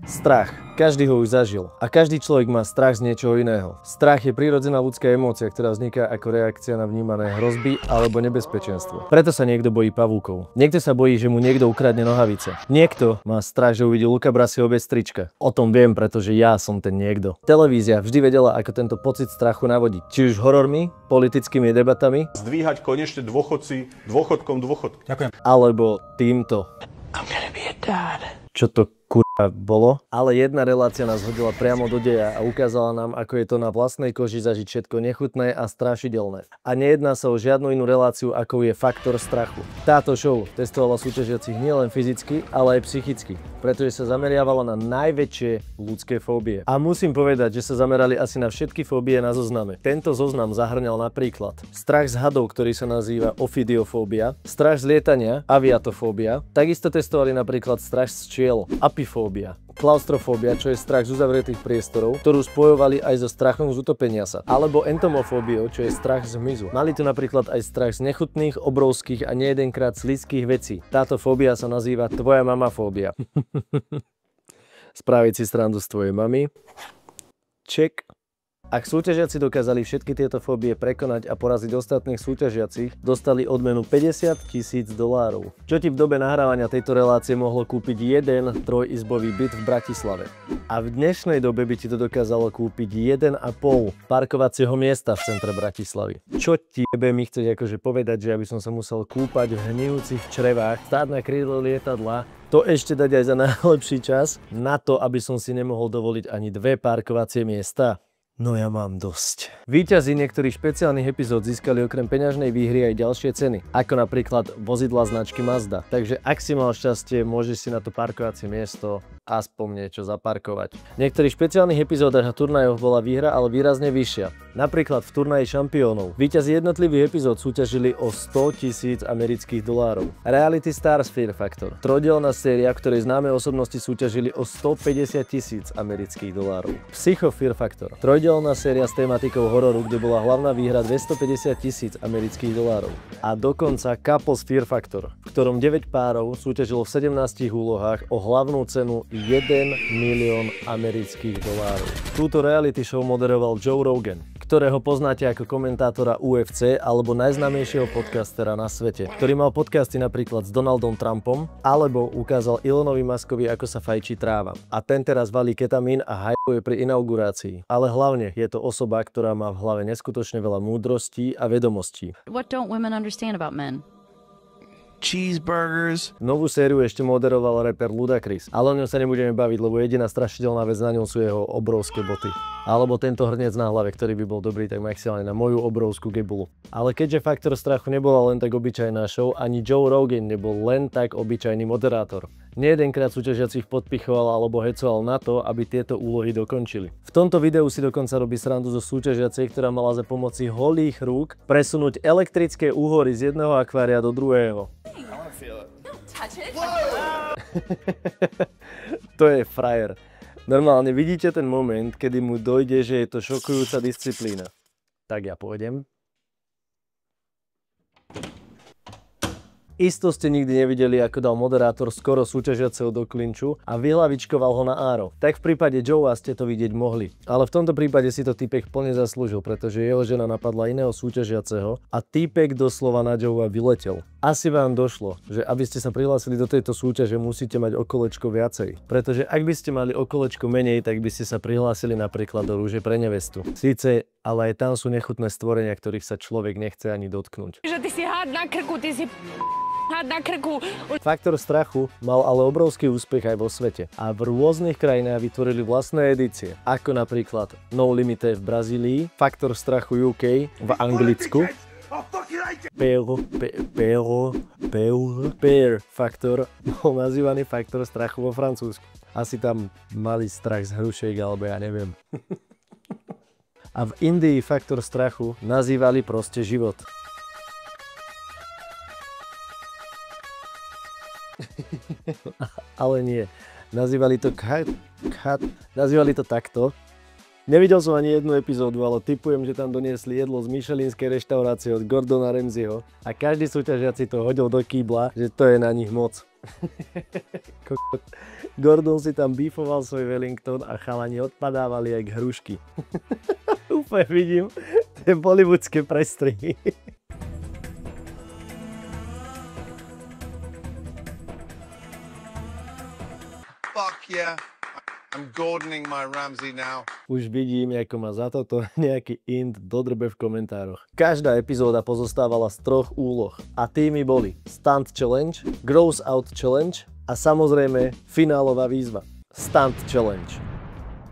Strach. Každý ho už zažil. A každý človek má strach z niečoho iného. Strach je prirodzená ľudská emócia, ktorá vzniká ako reakcia na vnímané hrozby alebo nebezpečenstvo. Preto sa niekto bojí pavúkov. Niekto sa bojí, že mu niekto ukradne nohavice. Niekto má strach, že uvidí Luka Brasiho bez trička. O tom viem, pretože ja som ten niekto. Televízia vždy vedela, ako tento pocit strachu navodiť. Či už horormi, politickými debatami, zdvíhať konečne dôchodci dôchodkom dôchodky. Ďakujem. Alebo týmto. Čo to kurva bolo? Ale jedna relácia nás hodila priamo do deja a ukázala nám, ako je to na vlastnej koži zažiť všetko nechutné a strašidelné. A nejedná sa o žiadnu inú reláciu, ako je faktor strachu. Táto show testovala súťažiacich nielen fyzicky, ale aj psychicky, pretože sa zameriavala na najväčšie ľudské fóbie. A musím povedať, že sa zamerali asi na všetky fóbie na zozname. Tento zoznam zahŕňal napríklad strach z hadov, ktorý sa nazýva ofidiofóbia, strach z lietania, aviatofóbia, takisto testovali napríklad strach z včiel, apifóbia, klaustrofóbia, čo je strach z uzavretých priestorov, ktorú spojovali aj so strachom z utopenia sa, alebo entomofóbiou, čo je strach z hmyzu. Mali tu napríklad aj strach z nechutných, obrovských a nejedenkrát slizkých vecí. Táto fóbia sa nazýva tvoja mamafóbia. Spraviť si srandu z tvojej mamy. Check. Ak súťažiaci dokázali všetky tieto fóbie prekonať a poraziť ostatných súťažiacich, dostali odmenu $50 000. Čo ti v dobe nahrávania tejto relácie mohlo kúpiť jeden trojizbový byt v Bratislave. A v dnešnej dobe by ti to dokázalo kúpiť 1,5 parkovacieho miesta v centre Bratislavy. Čo tiebe mi chceš akože povedať, že aby som sa musel kúpať v hnijúcich črevách, stáť na krídle lietadla, to ešte dať aj za najlepší čas, na to, aby som si nemohol dovoliť ani 2 parkovacie miesta? No ja mám dosť. Víťazi niektorých špeciálnych epizód získali okrem peňažnej výhry aj ďalšie ceny, ako napríklad vozidla značky Mazda. Takže ak si mal šťastie, môžeš si na to parkovacie miesto aspoň niečo zaparkovať. V niektorých špeciálnych epizódach a turnajoch bola výhra ale výrazne vyššia. Napríklad v turnaji šampiónov. Víťazi jednotlivých epizód súťažili o $100 000 amerických dolárov. Reality Stars Fear Factor. Trojdielna séria, v ktorej známe osobnosti súťažili o $150 000 amerických dolárov. Psycho Fear Factor. Trojdielna séria s tematikou hororu, kde bola hlavná výhra $250 000 amerických dolárov. A dokonca Couples Fear Factor, v ktorom 9 párov súťažilo v 17 úlohách o hlavnú cenu $1 milión amerických dolárov. Túto reality show moderoval Joe Rogan, ktorého poznáte ako komentátora UFC alebo najznámejšieho podcastera na svete, ktorý mal podcasty napríklad s Donaldom Trumpom, alebo ukázal Elonovi Muskovi, ako sa fajčí tráva. A ten teraz valí ketamín a hypuje pri inaugurácii. Ale hlavne je to osoba, ktorá má v hlave neskutočne veľa múdrostí a vedomostí. What don't women understand about men? Cheeseburgers. Novú sériu ešte moderoval rapper Ludacris, ale o ňom sa nebudeme baviť, lebo jediná strašidelná vec na ňom sú jeho obrovské boty. Alebo tento hrniec na hlave, ktorý by bol dobrý tak maximálne na moju obrovskú gebulu. Ale keďže faktor strachu nebola len tak obyčajná show, ani Joe Rogan nebol len tak obyčajný moderátor. Nejedenkrát súťažiacich podpichoval alebo hecoval na to, aby tieto úlohy dokončili. V tomto videu si dokonca robí srandu zo súťažiacej, ktorá mala za pomoci holých rúk presunúť elektrické úhory z jedného akvária do druhého. To je frajer. Normálne vidíte ten moment, kedy mu dojde, že je to šokujúca disciplína. Tak ja pôjdem. Isto ste nikdy nevideli, ako dal moderátor skoro súťažiaceho do klinču a vyhlavičkoval ho na áro. Tak v prípade Joea ste to vidieť mohli. Ale v tomto prípade si to týpek plne zaslúžil, pretože jeho žena napadla iného súťažiaceho a týpek doslova na Joea vyletel. Asi vám došlo, že aby ste sa prihlásili do tejto súťaže, musíte mať o kolečko viacej. Pretože ak by ste mali o kolečko menej, tak by ste sa prihlásili napríklad do rúže pre nevestu. Síce, ale aj tam sú nechutné stvorenia, ktorých sa človek nechce ani dotknúť. Že ty si hád na krku, ty si hád na krku. Faktor strachu mal ale obrovský úspech aj vo svete a v rôznych krajinách vytvorili vlastné edície, ako napríklad No Limite v Brazílii, Faktor strachu UK v Anglicku, Pear Faktor bol nazývaný Faktor strachu vo Francúzsku. Asi tam mali strach z hrušiek, alebo ja neviem. A v Indii Faktor strachu nazývali proste život. Ale nie. Nazývali to nazývali to takto. Nevidel som ani jednu epizódu, ale tipujem, že tam doniesli jedlo z michelinskej reštaurácie od Gordona Ramsayho a každý súťažiaci to hodil do kýbla, že to je na nich moc. Gordon si tam bífoval svoj Wellington a chalani odpadávali jak hrušky. Úplne vidím tie bollywoodske prestrihy. Fuck yeah. I'm Gordoning my Ramsey now. Už vidím, ako ma za toto nejaký int dodrbe v komentároch. Každá epizóda pozostávala z 3 úloh a tými boli Stunt Challenge, Gross Out Challenge a samozrejme finálová výzva Stunt Challenge.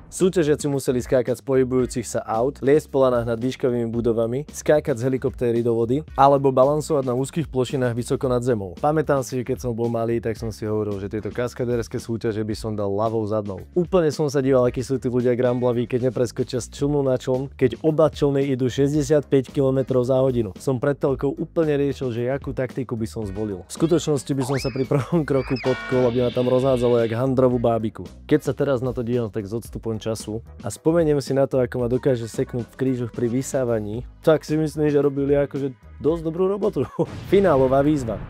Súťažiaci museli skákať z pohybujúcich sa aut, liesť po lanách nad výškovými budovami, skákať z helikoptéry do vody alebo balansovať na úzkých plošinách vysoko nad zemou. Pamätám si, že keď som bol malý, tak som si hovoril, že tieto kaskadérske súťaže by som dal ľavou zadnou. Úplne som sa díval, akí sú tí ľudia gramblaví, keď nepreskočia z člnu na čln, keď oba člny idú 65 km za hodinu. Som pred telkou úplne riešil, že jakú taktiku by som zvolil. V skutočnosti by som sa pri prvom kroku potkol, aby ma tam rozhádzalo jak handrovú bábiku. Keď sa teraz na to dívam, tak s odstupom času a spomeniem si na to, ako ma dokáže seknúť v krížoch pri vysávaní, tak si myslím, že robili akože dosť dobrú robotu. Finálová výzva.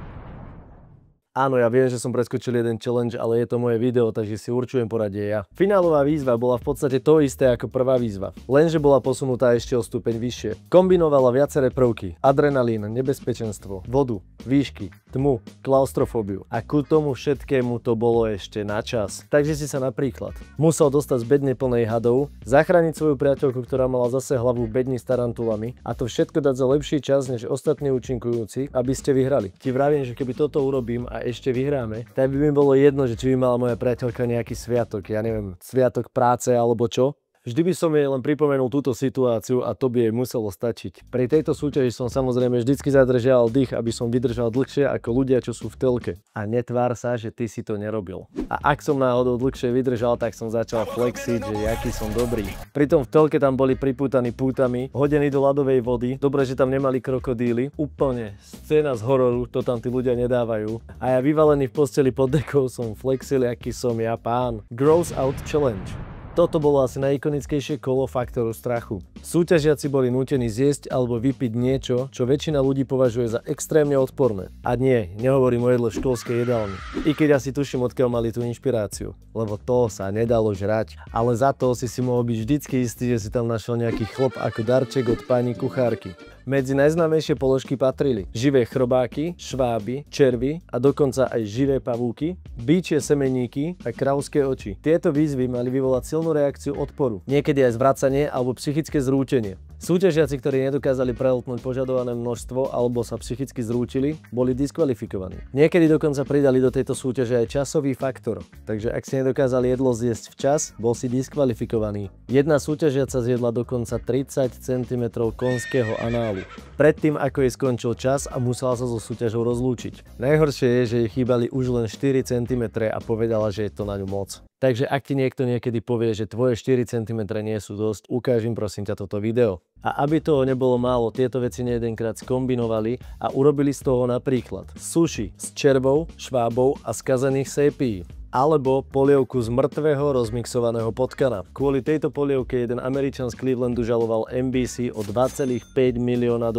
Áno, ja viem, že som preskočil jeden challenge, ale je to moje video, takže si určujem poradie ja. Finálová výzva bola v podstate to isté ako prvá výzva, lenže bola posunutá ešte o stupeň vyššie. Kombinovala viaceré prvky: adrenalín, nebezpečenstvo, vodu, výšky, tmu, klaustrofóbiu a ku tomu všetkému to bolo ešte na čas. Takže si sa napríklad musel dostať z bedne plnej hadov, zachrániť svoju priateľku, ktorá mala zase hlavu v bedni s tarantulami a to všetko dať za lepší čas než ostatní účinkujúci, aby ste vyhrali. Ti vravím, že keby toto urobím a ešte vyhráme, tak by mi bolo jedno, že či by mala moja priateľka nejaký sviatok, ja neviem, sviatok práce alebo čo. Vždy by som jej len pripomenul túto situáciu a to by jej muselo stačiť. Pri tejto súťaži som samozrejme vždycky zadržiaval dých, aby som vydržal dlhšie ako ľudia, čo sú v telke. A netvár sa, že ty si to nerobil. A ak som náhodou dlhšie vydržal, tak som začal flexiť, že jaký som dobrý. Pritom v telke tam boli pripútaní pútami, hodení do ľadovej vody. Dobre, že tam nemali krokodíly. Úplne scéna z hororu, to tam tí ľudia nedávajú. A ja vyvalený v posteli pod dekou som flexil, aký som ja pán. Gross Out Challenge. Toto bolo asi najikonickejšie kolo faktoru strachu. Súťažiaci boli nútení zjesť alebo vypiť niečo, čo väčšina ľudí považuje za extrémne odporné. A nie, nehovorím o jedle v školskej jedálni. I keď asi tuším, odkiaľ mali tú inšpiráciu. Lebo to sa nedalo žrať. Ale za to si mohol byť vždycky istý, že si tam našiel nejaký chlop ako darček od pani kuchárky. Medzi najznámejšie položky patrili živé chrobáky, šváby, červy a dokonca aj živé pavúky, býčie semeníky a kravské oči. Tieto výzvy mali vyvolať silnú reakciu odporu, niekedy aj zvracanie alebo psychické zrútenie. Súťažiaci, ktorí nedokázali prehltnúť požadované množstvo alebo sa psychicky zrútili, boli diskvalifikovaní. Niekedy dokonca pridali do tejto súťaže aj časový faktor, takže ak si nedokázali jedlo zjesť včas, bol si diskvalifikovaný. Jedna súťažiaca zjedla dokonca 30 cm konského análu. Predtým, ako jej skončil čas a musela sa so súťažou rozlúčiť. Najhoršie je, že jej chýbali už len 4 cm a povedala, že je to na ňu moc. Takže ak ti niekto niekedy povie, že tvoje 4 cm nie sú dosť, ukáž im prosím ťa toto video. A aby toho nebolo málo, tieto veci nejedenkrát skombinovali a urobili z toho napríklad sushi s červou, švábou a skazených sépií. Alebo polievku z mŕtvého rozmixovaného potkana. Kvôli tejto polievke jeden Američan z Clevelandu žaloval NBC o $2,5 milióna,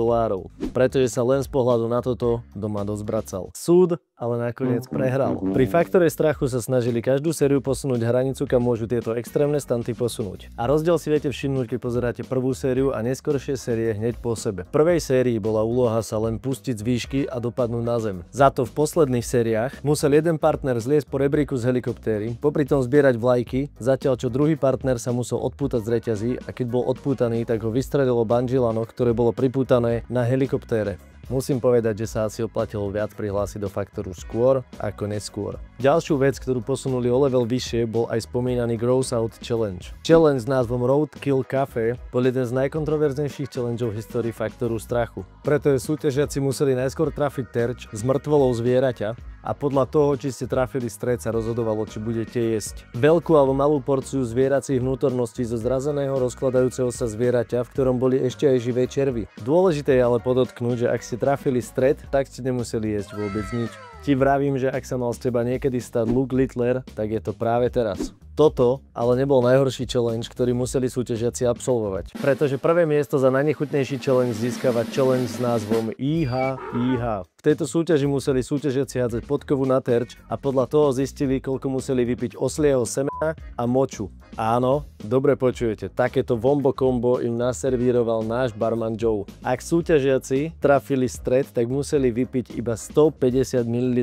pretože sa len z pohľadu na toto doma dozbracal. Súd ale nakoniec prehral. Pri faktore strachu sa snažili každú sériu posunúť hranicu, kam môžu tieto extrémne stunty posunúť. A rozdiel si viete všimnúť, keď pozeráte prvú sériu a neskoršie série hneď po sebe. V prvej sérii bola úloha sa len pustiť z výšky a dopadnúť na zem. Za to v posledných sériách musel jeden partner zliesť po rebríku z helikoptéry, popri tom zbierať vlajky, zatiaľ čo druhý partner sa musel odpútať z reťazí a keď bol odpútaný, tak ho vystrelilo bungee lano, ktoré bolo pripútané na helikoptére. Musím povedať, že sa asi oplatilo viac prihlásiť do faktoru skôr ako neskôr. Ďalšiu vec, ktorú posunuli o level vyššie, bol aj spomínaný Gross Out Challenge. Challenge s názvom Roadkill Cafe bol jeden z najkontroverznejších challengeov v histórii faktoru strachu. Pretože súťažiaci museli najskôr trafiť terč s mŕtvolou zvieraťa a podľa toho, či ste trafili stred, sa rozhodovalo, či budete jesť veľkú alebo malú porciu zvieracích vnútorností zo zrazeného rozkladajúceho sa zvieraťa, v ktorom boli ešte aj živé červy. Dôležité je ale podotknúť, že ak ste trafili stred, tak ste nemuseli jesť vôbec nič. Ti vravím, že ak sa mal z teba niekedy stať Luke Littler, tak je to práve teraz. Toto ale nebol najhorší challenge, ktorý museli súťažiaci absolvovať. Pretože prvé miesto za najnechutnejší challenge získava challenge s názvom IHIH. V tejto súťaži museli súťažiaci hádzať podkovu na terč a podľa toho zistili, koľko museli vypiť oslieho semena a moču. Áno, dobre počujete, takéto vombo kombo im naservíroval náš barman Joe. Ak súťažiaci trafili stred, tak museli vypiť iba 150 ml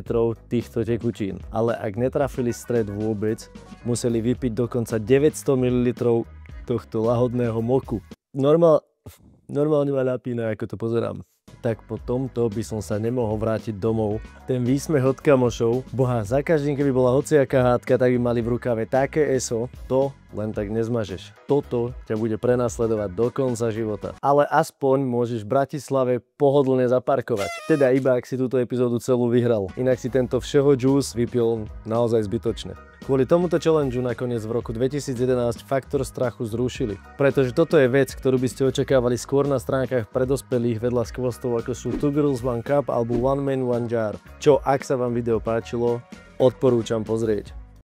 týchto tekutín. Ale ak netrafili stred vôbec, museli vypiť dokonca 900 ml tohto lahodného moku. Normálne ma napína, ako to pozerám. Tak po tomto by som sa nemohol vrátiť domov. Ten výsmech od kamošov, boha, za každým, keby bola hociaká hádka, tak by mali v rukave také eso, to len tak nezmažeš. Toto ťa bude prenasledovať do konca života. Ale aspoň môžeš v Bratislave pohodlne zaparkovať. Teda iba, ak si túto epizódu celú vyhral. Inak si tento všeho juice vypil naozaj zbytočne. Kvôli tomuto challengeu nakoniec v roku 2011 faktor strachu zrušili. Pretože toto je vec, ktorú by ste očakávali skôr na stránkach pre dospelých vedľa skvostov ako sú Two Girls One Cup alebo One Man One Jar. Čo ak sa vám video páčilo, odporúčam pozrieť.